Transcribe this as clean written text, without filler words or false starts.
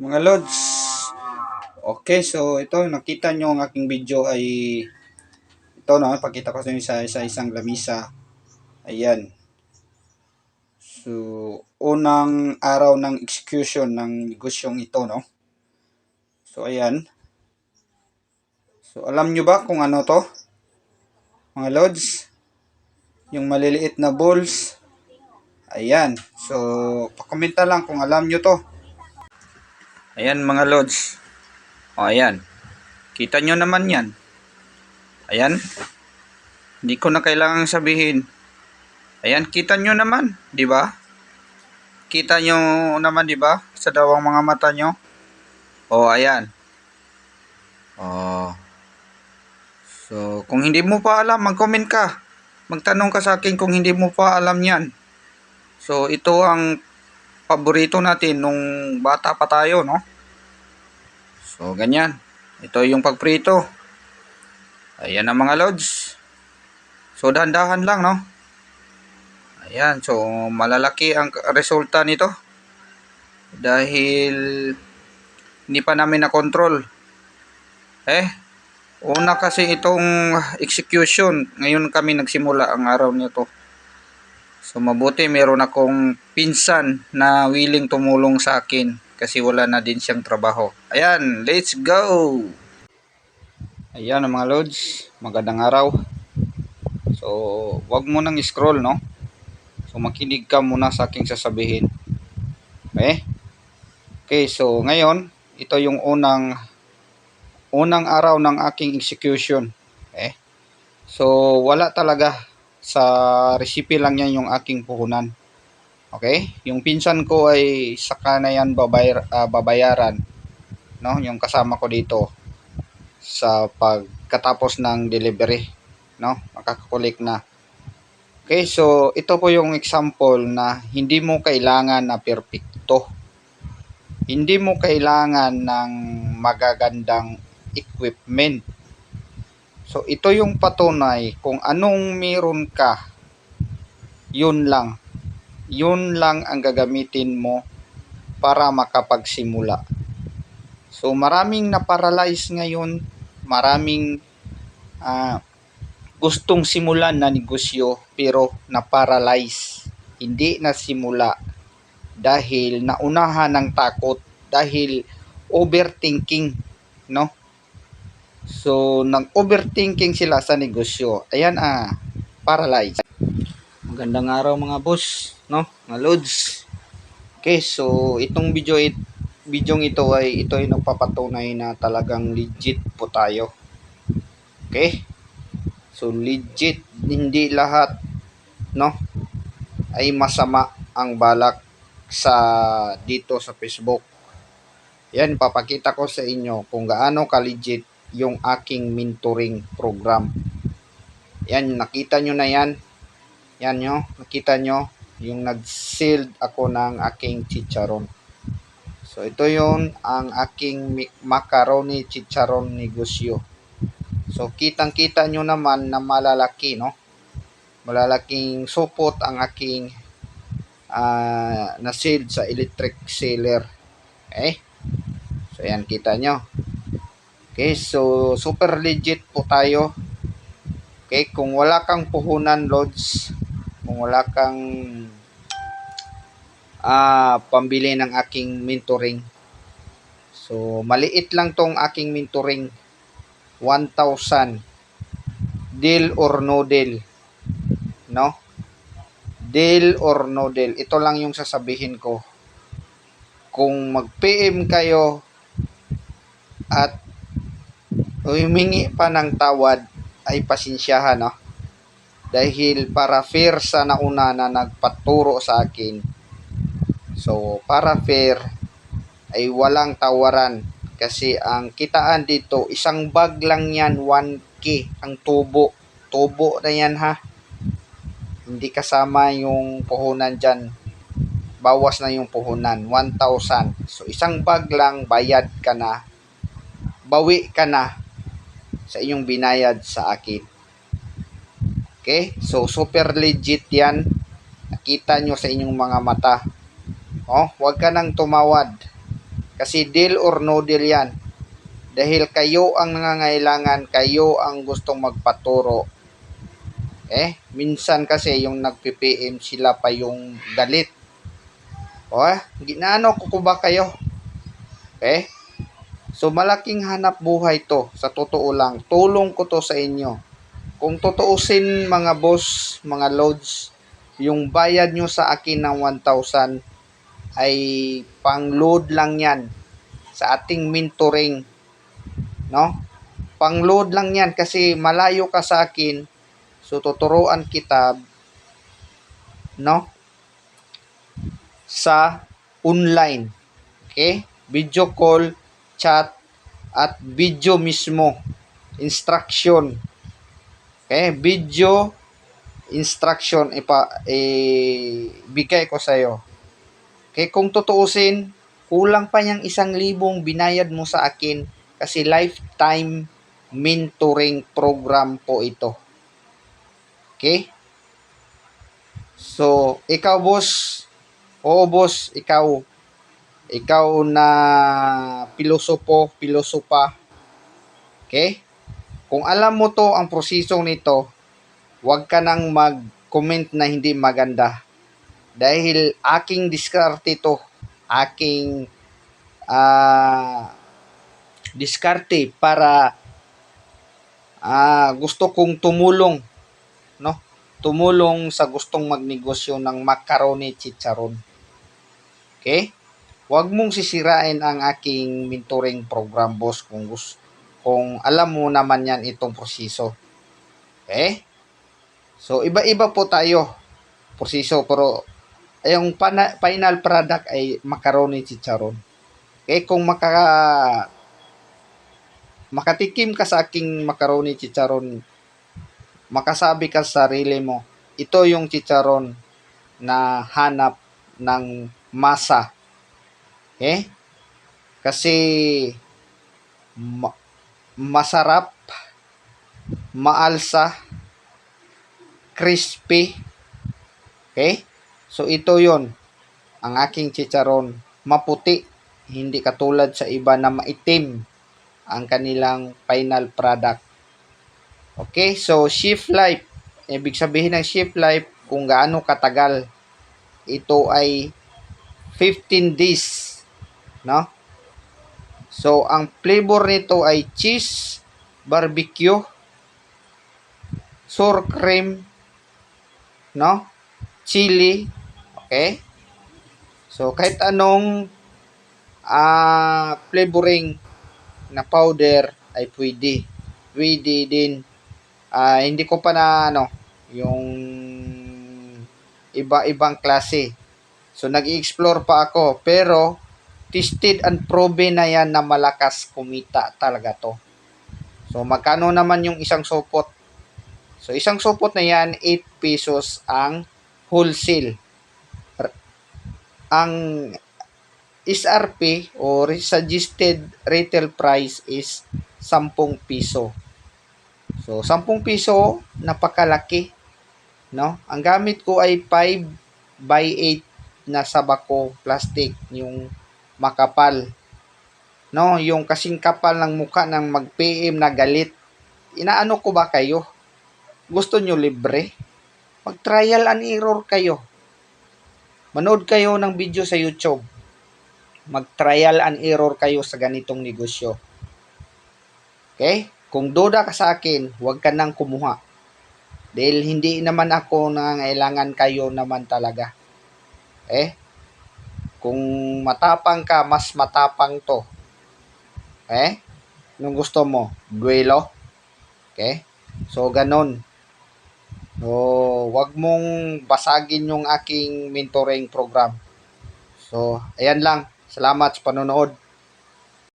Mga Lods, okay, so ito, nakita nyo ang aking video ay ito, no, pakita ko sa inyo sa isang lamisa. Ayan. So, unang araw ng execution ng negosyong ito, no. So, ayan. So, alam nyo ba kung ano to? Mga Lods, yung maliliit na balls. Ayan. So, pakomenta lang kung alam nyo to. Ayan mga Lods. O, ayan. Kita nyo naman yan. Ayan. Hindi ko na kailangang sabihin. Ayan, kita nyo naman, di ba? Kita nyo naman, di ba? Sa dawang mga mata nyo. Oh, ayan. Oh. So, kung hindi mo pa alam, mag-comment ka. Magtanong ka sa akin kung hindi mo pa alam yan. So, ito ang paborito natin nung bata pa tayo, no? So, ganyan. Ito yung pagprito. Ayan ang mga lods. So, dahan-dahan lang, no? Ayan, so malalaki ang resulta nito dahil hindi pa namin na-control. Una kasi itong execution, ngayon kami nagsimula ang araw nito. So mabuti meron akong pinsan na willing tumulong sa akin kasi wala na din siyang trabaho. Ayan, let's go! Ayan mga lods, magandang araw. So wag mo nang scroll, no? So makinig ka muna sa aking sasabihin. Okay, so ngayon, ito yung unang araw ng aking execution. So wala talaga, sa recipe lang yan yung aking puhunan. Okay? Yung pinsan ko ay saka na yan babayaran, no? Yung kasama ko dito sa pagkatapos ng delivery, no? Makakakulik na. Okay, so ito po yung example na hindi mo kailangan na perfecto. Hindi mo kailangan ng magagandang equipment. So ito yung patunay kung anong meron ka, yun lang. Yun lang ang gagamitin mo para makapagsimula. So maraming na-paralyze ngayon, maraming gustong simulan na negosyo pero na-paralyze. Hindi na simula dahil naunahan ng takot, dahil overthinking, no? So nag-overthinking sila sa negosyo. Ayan, paralyze. Magandang araw mga boss, no? Mga lods. Okay, so itong video ito ay nagpapatunay na talagang legit po tayo. Okay? So legit, hindi lahat, no, ay masama ang balak sa dito sa Facebook. Yan, papakita ko sa inyo kung gaano ka-legit yung aking mentoring program. Yan, nakita nyo na yan. Yan nyo, nakita nyo yung nag-sealed ako ng aking chicharon. So ito yon ang aking macaroni chicharon negosyo. So kitang-kita nyo naman na malalaki, no? Malalaking supot ang aking na-sealed sa electric sealer. Okay? So yan, kita nyo. Okay, so super legit po tayo. Okay, kung wala kang puhunan, lods, kung wala kang pambili ng aking mentoring, so maliit lang tong aking mentoring, 1,000. Deal or no deal, no? Deal or no deal. Ito lang yung sasabihin ko. Kung mag-PM kayo at humingi pa ng tawad, ay pasensyahan, no? Dahil para fair sa nauna na nagpaturo sa akin. So para fair ay walang tawaran. Kasi ang kitaan dito, isang bag lang yan, 1K ang tubo. Tubo na yan, ha. Hindi kasama yung puhunan dyan. Bawas na yung puhunan, 1,000. So isang bag lang, bayad ka na. Bawi ka na sa inyong binayad sa akin. Okay? So super legit yan. Nakita nyo sa inyong mga mata. Huwag ka nang tumawad. Kasi deal or no deal yan. Dahil kayo ang nangangailangan, kayo ang gustong magpaturo. Minsan kasi yung nag-PPM sila pa yung galit. Ginaano ko ba kayo? So malaking hanap buhay to, sa totoo lang. Tulong ko to sa inyo. Kung tutuusin mga boss, mga loads, yung bayad nyo sa akin ng 1,000 ay pang-load lang yan sa ating mentoring, no? Pang-load lang yan kasi malayo ka sa akin, so tuturuan kita, no? Sa online. Video call, chat, at video mismo. Instruction. Video instruction bigay ko sa iyo. Kung tutuusin, kulang pa niyang 1,000 binayad mo sa akin kasi lifetime mentoring program po ito. So, ikaw boss, boss, ikaw na pilosopa. Kung alam mo to ang prosesong nito, huwag ka nang mag-comment na hindi maganda. Dahil aking diskarte to, aking diskarte para gusto kong tumulong, no? Tumulong sa gustong magnegosyo ng macaroni chicharon. Huwag mong sisirain ang aking mentoring program, boss, kung alam mo naman yan itong proseso. So, iba-iba po tayo proseso, pero yung final product ay macaroni chicharon. Kung makatikim ka sa aking macaroni chicharon, makasabi ka sa sarili mo, ito yung chicharon na hanap ng masa. Kasi masarap, maalsa, crispy. So ito yon ang aking chicharon, maputi, hindi katulad sa iba na maitim ang kanilang final product. So shelf life, ibig sabihin ng shelf life kung gaano katagal. Ito ay 15 days, no? So ang flavor nito ay cheese, barbecue, sour cream, no? Chili. So kahit anong flavoring na powder ay pwede. Pwede din. Hindi ko pa na yung iba-ibang klase. So nag-i-explore pa ako, pero tested and proven na yan na malakas kumita talaga to. So magkano naman yung isang supot? So isang supot na yan, 8 pesos ang wholesale. Ang SRP or suggested retail price is 10 piso. So 10 piso, napakalaki, no? Ang gamit ko ay 5x8 na sabako plastic, yung makapal, no? Yung kasing kapal ng mukha ng mag-PM na galit. Inaano ko ba kayo? Gusto nyo libre? Mag-trial and error kayo. Manood kayo ng video sa YouTube. Mag-trial and error kayo sa ganitong negosyo. Kung duda ka sa akin, huwag ka nang kumuha. Dahil hindi naman ako nangangailangan, kayo naman talaga. Kung matapang ka, mas matapang to. Nung gusto mo, duelo. So, ganun. So, wag mong basagin yung aking mentoring program. So, ayan lang. Salamat sa panonood.